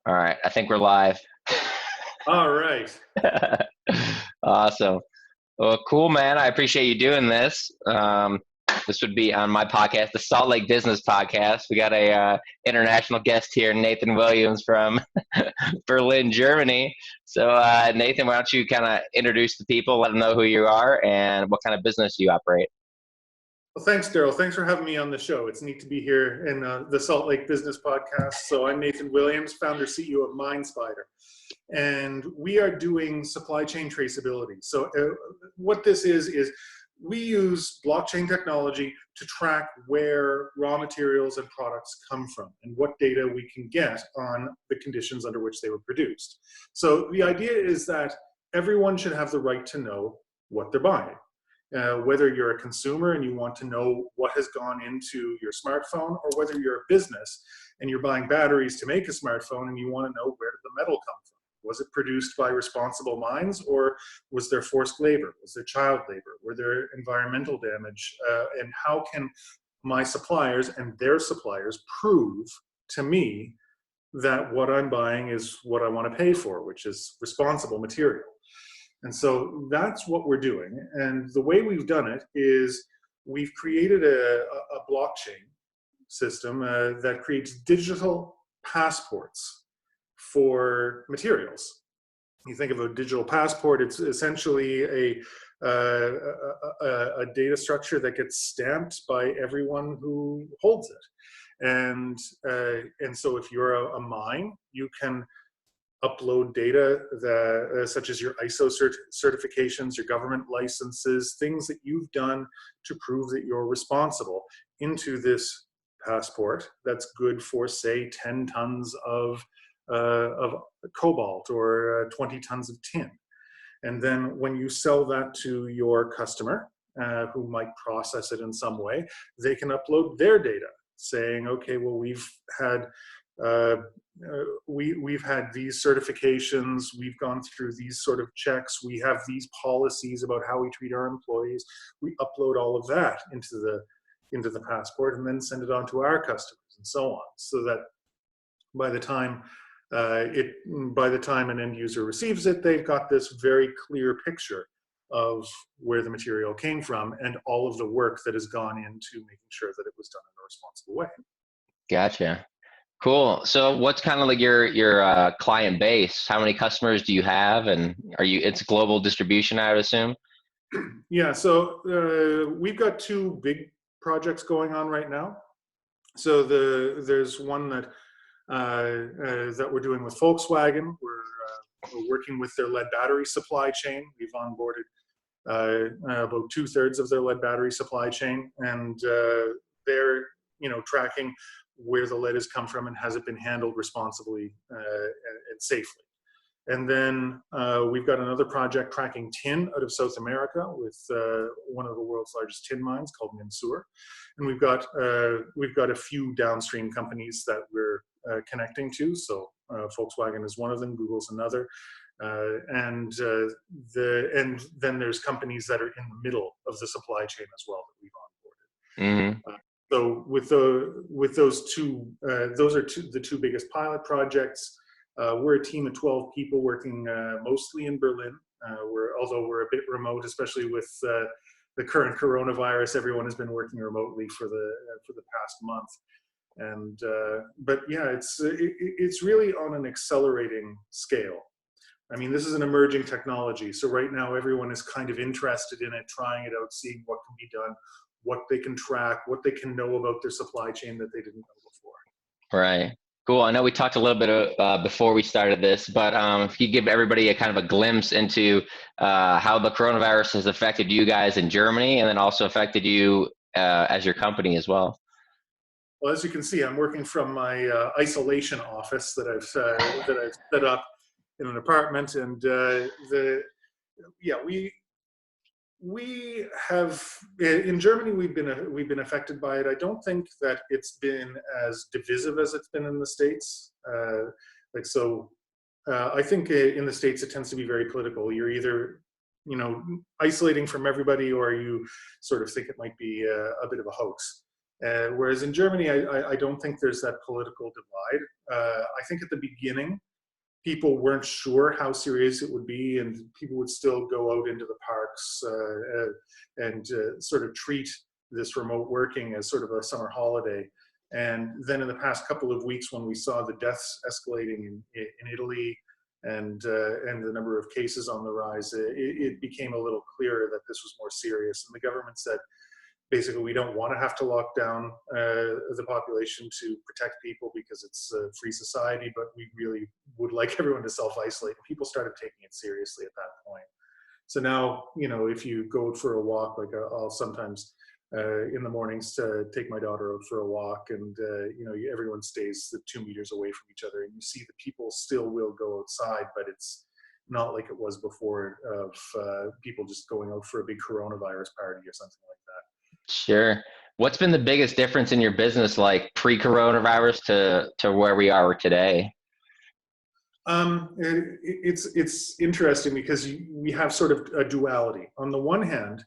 All right, I think we're live. All right. Awesome. Well, cool, man. I appreciate you doing this. This would be on my podcast, the Salt Lake Business Podcast. We got a international guest here, Nathan Williams from Berlin, Germany. So, Nathan, why don't you kind of introduce the people, let them know who you are, and what kind of business you operate? Well, thanks, Daryl. Thanks for having me on the show. It's neat to be here in the Salt Lake Business Podcast. So I'm Nathan Williams, founder, CEO of Minespider. And we are doing supply chain traceability. So what this is we use blockchain technology to track where raw materials and products come from and what data we can get on the conditions under which they were produced. So the idea is that everyone should have the right to know what they're buying. Whether you're a consumer and you want to know what has gone into your smartphone, or whether you're a business and you're buying batteries to make a smartphone and you want to know where did the metal come from. Was it produced by responsible mines, or was there forced labor? Was there child labor? Were there environmental damage? And how can my suppliers and their suppliers prove to me that what I'm buying is what I want to pay for, which is responsible material? And so that's what we're doing. And the way we've done it is we've created a blockchain system that creates digital passports for materials. You think of a digital passport, it's essentially a data structure that gets stamped by everyone who holds it. And so if you're a mine, you can upload data that, such as your ISO certifications, your government licenses, things that you've done to prove that you're responsible, into this passport that's good for, say, 10 tons of cobalt or 20 tons of tin. And then when you sell that to your customer, who might process it in some way, they can upload their data saying, okay, well, we've had these certifications, we've gone through these sort of checks, we have these policies about how we treat our employees. We upload all of that into the passport and then send it on to our customers and so on, so that by the time an end user receives it, they've got this very clear picture of where the material came from and all of the work that has gone into making sure that it was done in a responsible way. Gotcha. Cool. So what's kind of like your client base? How many customers do you have? And it's global distribution, I would assume? Yeah, so we've got two big projects going on right now. So there's one that we're doing with Volkswagen. We're working with their lead battery supply chain. We've onboarded about 2/3 of their lead battery supply chain, and they're tracking where the lead has come from and has it been handled responsibly and safely. And then we've got another project tracking tin out of South America with one of the world's largest tin mines called Minespider. And we've got a few downstream companies that we're connecting to. So Volkswagen is one of them, Google's another. And then there's companies that are in the middle of the supply chain as well that we've onboarded. Mm-hmm. So with those two, those are the two biggest pilot projects. We're a team of 12 people working mostly in Berlin. Although we're a bit remote, especially with the current coronavirus, everyone has been working remotely for the past month. And but yeah, it's really on an accelerating scale. I mean, this is an emerging technology, so right now everyone is kind of interested in it, trying it out, seeing what can be done, what they can track, what they can know about their supply chain that they didn't know before. Right. Cool. I know we talked a little bit before we started this, but if you give everybody a kind of a glimpse into how the coronavirus has affected you guys in Germany, and then also affected you as your company as well. Well, as you can see, I'm working from my isolation office that I've set up in an apartment, and we have in Germany we've been affected by it. I don't think that it's been as divisive as it's been in the States. I think in the States it tends to be very political. You're either isolating from everybody, or you sort of think it might be a bit of a hoax. Whereas in Germany, I don't think there's that political divide. I think at the beginning, people weren't sure how serious it would be, and people would still go out into the parks and sort of treat this remote working as sort of a summer holiday. And then in the past couple of weeks, when we saw the deaths escalating in Italy and the number of cases on the rise, it became a little clearer that this was more serious. And the government said, basically, we don't want to have to lock down the population to protect people because it's a free society, but we really would like everyone to self-isolate. People started taking it seriously at that point. So now, if you go for a walk, like I'll sometimes in the mornings take my daughter out for a walk, and everyone stays 2 meters away from each other, and you see the people still will go outside, but it's not like it was before of people just going out for a big coronavirus party or something like that. Sure. What's been the biggest difference in your business, like pre-coronavirus to where we are today? It's interesting because we have sort of a duality. On the one hand,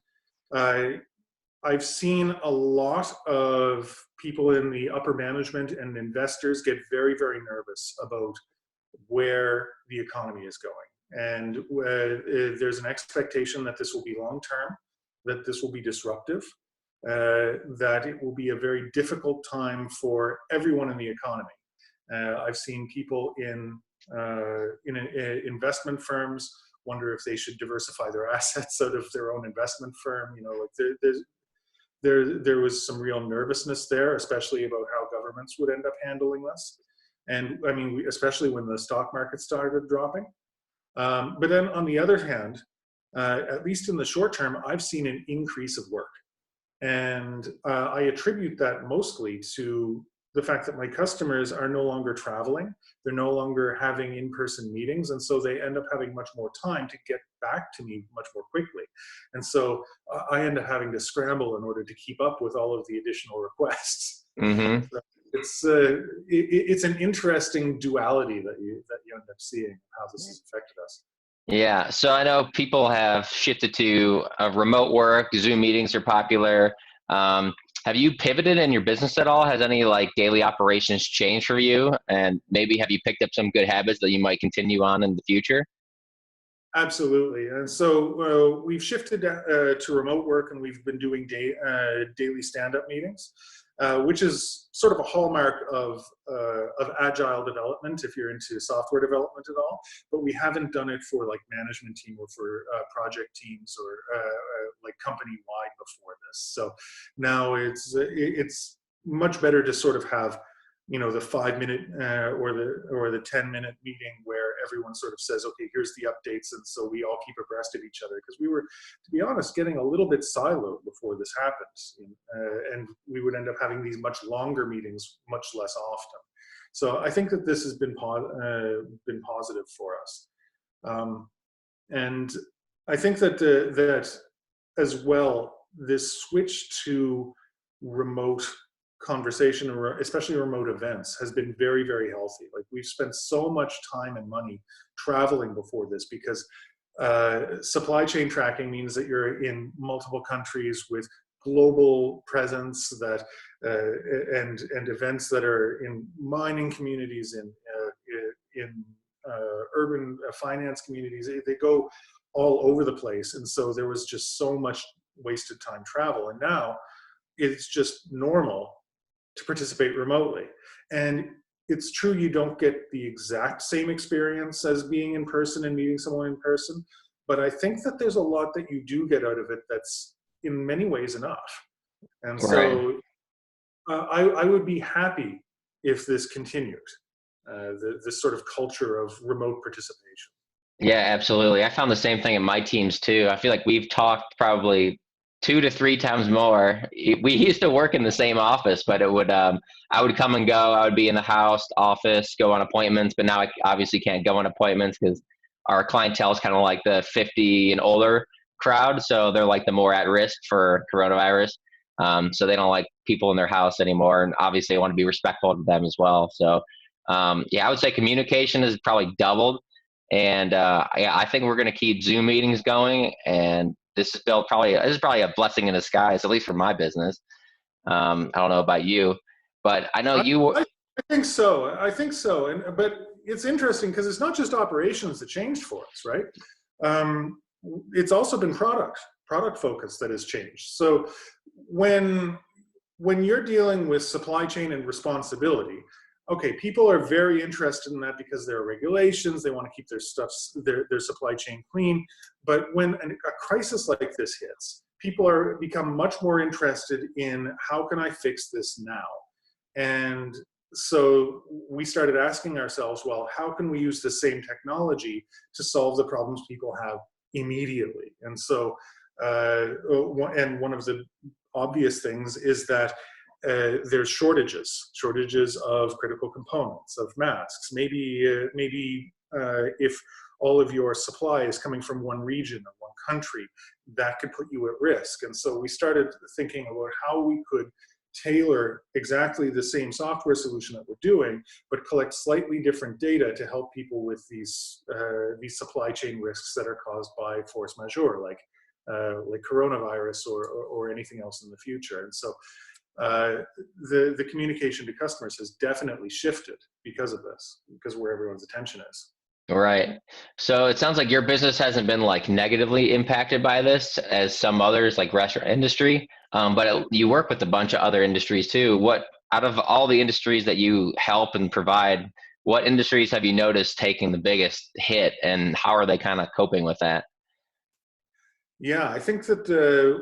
I've seen a lot of people in the upper management and investors get very, very nervous about where the economy is going. And there's an expectation that this will be long-term, that this will be disruptive, that it will be a very difficult time for everyone in the economy. I've seen people in investment firms wonder if they should diversify their assets out of their own investment firm. Like there was some real nervousness there, especially about how governments would end up handling this. And I mean, especially when the stock market started dropping. But then on the other hand, at least in the short term, I've seen an increase of work. And I attribute that mostly to the fact that my customers are no longer traveling. They're no longer having in-person meetings. And so they end up having much more time to get back to me much more quickly. And so I end up having to scramble in order to keep up with all of the additional requests. Mm-hmm. So it's an interesting duality that you end up seeing how this has affected us. Yeah, so I know people have shifted to remote work. Zoom meetings are popular. Have you pivoted in your business at all? Has any like daily operations changed for you? And maybe have you picked up some good habits that you might continue on in the future? Absolutely. And so we've shifted to remote work, and we've been doing daily stand-up meetings, which is sort of a hallmark of agile development if you're into software development at all. But we haven't done it for like management team or for project teams or like company-wide before this. So now it's much better to sort of have the 5-minute or the 10-minute meeting where everyone sort of says, okay, here's the updates, and so we all keep abreast of each other, because we were, to be honest, getting a little bit siloed before this happened, and we would end up having these much longer meetings much less often. So I think that this has been positive for us, and I think that that as well, this switch to remote conversation, especially remote events, has been very, very healthy. Like, we've spent so much time and money traveling before this, because supply chain tracking means that you're in multiple countries with global presence, that and events that are in mining communities, in urban finance communities. They go all over the place, and so there was just so much wasted time travel. And now it's just normal to participate remotely. And it's true, you don't get the exact same experience as being in person and meeting someone in person, but I think that there's a lot that you do get out of it that's in many ways enough. And so I would be happy if this continued, this sort of culture of remote participation. Yeah, absolutely. I found the same thing in my teams too. I feel like we've talked probably 2 to 3 times more. We used to work in the same office, but it would I would come and go. I would be in the house, office, go on appointments, but now I obviously can't go on appointments because our clientele is kind of like the 50 and older crowd, so they're like the more at risk for coronavirus. So they don't like people in their house anymore, and obviously I want to be respectful of them as well. So yeah, I would say communication has probably doubled, and yeah, I think we're going to keep Zoom meetings going, and this is probably a blessing in disguise, at least for my business. I don't know about you, but I know I, you. I think so. I think so. But it's interesting because it's not just operations that changed for us, right? Um, it's also been product focus that has changed. So when you're dealing with supply chain and responsibility, okay, people are very interested in that because there are regulations. They want to keep their supply chain clean. But when a crisis like this hits, people become much more interested in how can I fix this now? And so we started asking ourselves, well, how can we use the same technology to solve the problems people have immediately? And so, and one of the obvious things is that there's shortages of critical components, of masks. Maybe if all of your supply is coming from one region or one country, that could put you at risk. And so we started thinking about how we could tailor exactly the same software solution that we're doing, but collect slightly different data to help people with these supply chain risks that are caused by force majeure, like coronavirus or anything else in the future. And so the communication to customers has definitely shifted because of this, because of where everyone's attention is. Right. So it sounds like your business hasn't been like negatively impacted by this as some others like restaurant industry. You work with a bunch of other industries too. What out of all the industries that you help and provide, what industries have you noticed taking the biggest hit and how are they kind of coping with that? Yeah, I think that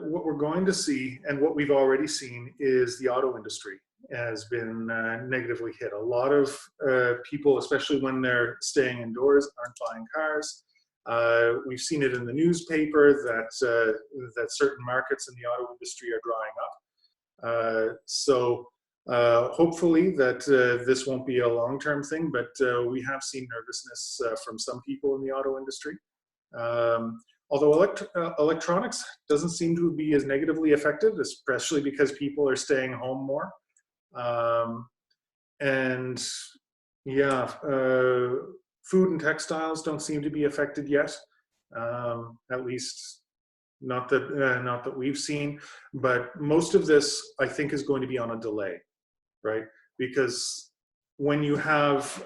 what we're going to see and what we've already seen is the auto industry has been negatively hit. A lot of people, especially when they're staying indoors, aren't buying cars. We've seen it in the newspaper that certain markets in the auto industry are drying up. Hopefully that this won't be a long-term thing, but we have seen nervousness from some people in the auto industry. Although electronics doesn't seem to be as negatively affected, especially because people are staying home more. And yeah, food and textiles don't seem to be affected yet, at least not that we've seen. But most of this, I think, is going to be on a delay, right? Because when you have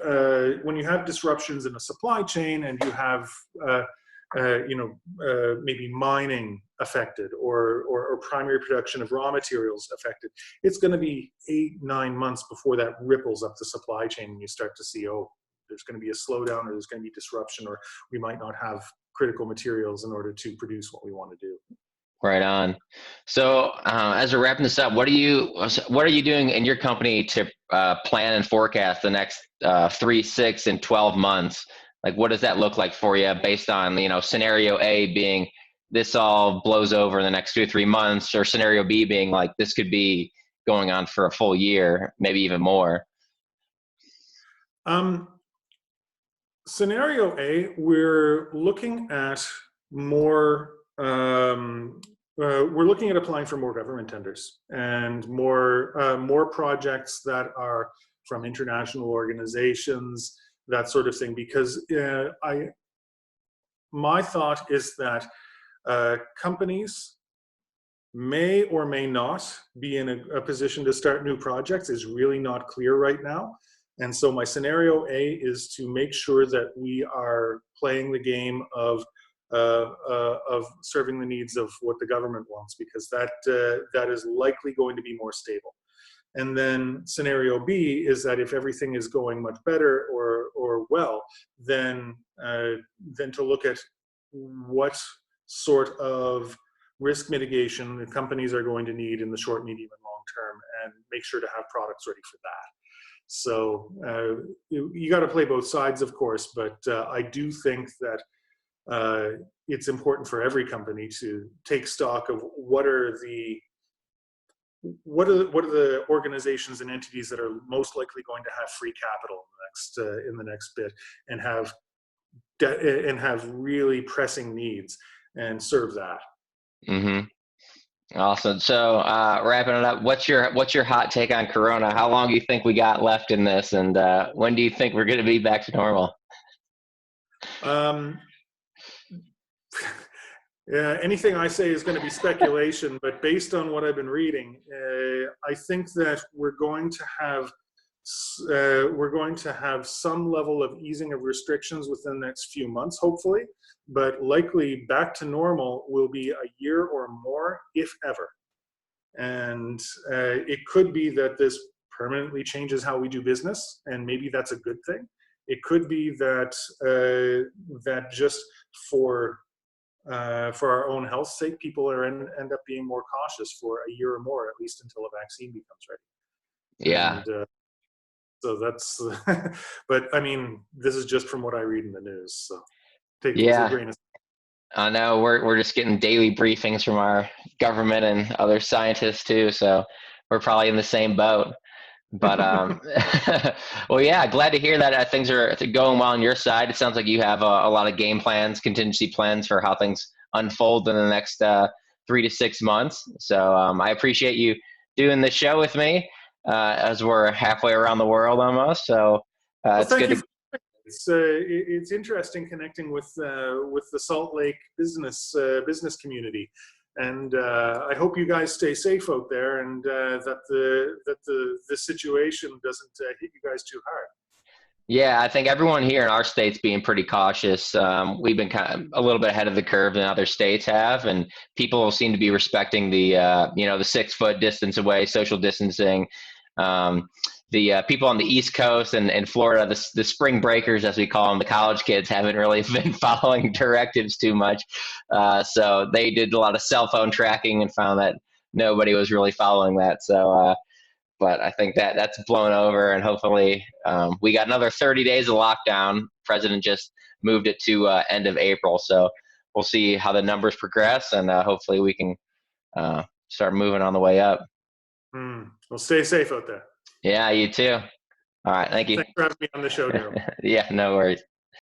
disruptions in a supply chain and you have maybe mining affected or primary production of raw materials affected, it's going to be 8-9 months before that ripples up the supply chain and you start to see, oh, there's going to be a slowdown or there's going to be disruption or we might not have critical materials in order to produce what we want to do. Right on. So, as we're wrapping this up, what are you doing in your company to plan and forecast the next 3, 6, and 12 months? Like, what does that look like for you based on scenario A being this all blows over in the next 2 or 3 months, or scenario B being like this could be going on for a full year, maybe even more. Scenario A, we're looking at more. We're looking at applying for more government tenders and more projects that are from international organizations, that sort of thing. Because my thought is that companies may or may not be in a position to start new projects is really not clear right now. And so my scenario A is to make sure that we are playing the game of serving the needs of what the government wants, because that is likely going to be more stable. And then scenario B is that if everything is going much better or well, then to look at what sort of risk mitigation the companies are going to need in the short, medium, and long term, and make sure to have products ready for that. So you got to play both sides, of course, but I do think that it's important for every company to take stock of what are the organizations and entities that are most likely going to have free capital in the next bit and have really pressing needs and serve that. Mm-hmm. Awesome. So, wrapping it up, what's your hot take on Corona? How long do you think we got left in this, and when do you think we're going to be back to normal? Um, Anything I say is going to be speculation, but based on what I've been reading, I think that we're going to have some level of easing of restrictions within the next few months, hopefully, but likely back to normal will be a year or more, if ever. And it could be that this permanently changes how we do business, and maybe that's a good thing. It could be that that just for our own health's sake, people end up being more cautious for a year or more, at least until a vaccine becomes ready. Yeah. And so that's, but I mean, this is just from what I read in the news. So take it with a Yeah. grain of I know we're just getting daily briefings from our government and other scientists too, so we're probably in the same boat. But salt. well, yeah, glad to hear that things are going well on your side. It sounds like you have a lot of game plans, contingency plans for how things unfold in the next 3 to 6 months. So I appreciate you doing the show with me as we're halfway around the world almost. So Well, it's thank good you. to. It's interesting connecting with the Salt Lake business community, and I hope you guys stay safe out there, and that the situation doesn't hit you guys too hard. Yeah, I think everyone here in our state's being pretty cautious. We've been kind of a little bit ahead of the curve than other states have, and people seem to be respecting the 6 foot distance away, social distancing. Um, the people on the East Coast and Florida, the spring breakers, as we call them, the college kids, haven't really been following directives too much. So they did a lot of cell phone tracking and found that nobody was really following that. So but I think that that's blown over, and hopefully we got another 30 days of lockdown. President just moved it to end of April, so we'll see how the numbers progress, and hopefully we can start moving on the way up. Well, stay safe out there. Yeah, you too. All right, thank you. Thanks for having me on the show, Daryl. Yeah, no worries.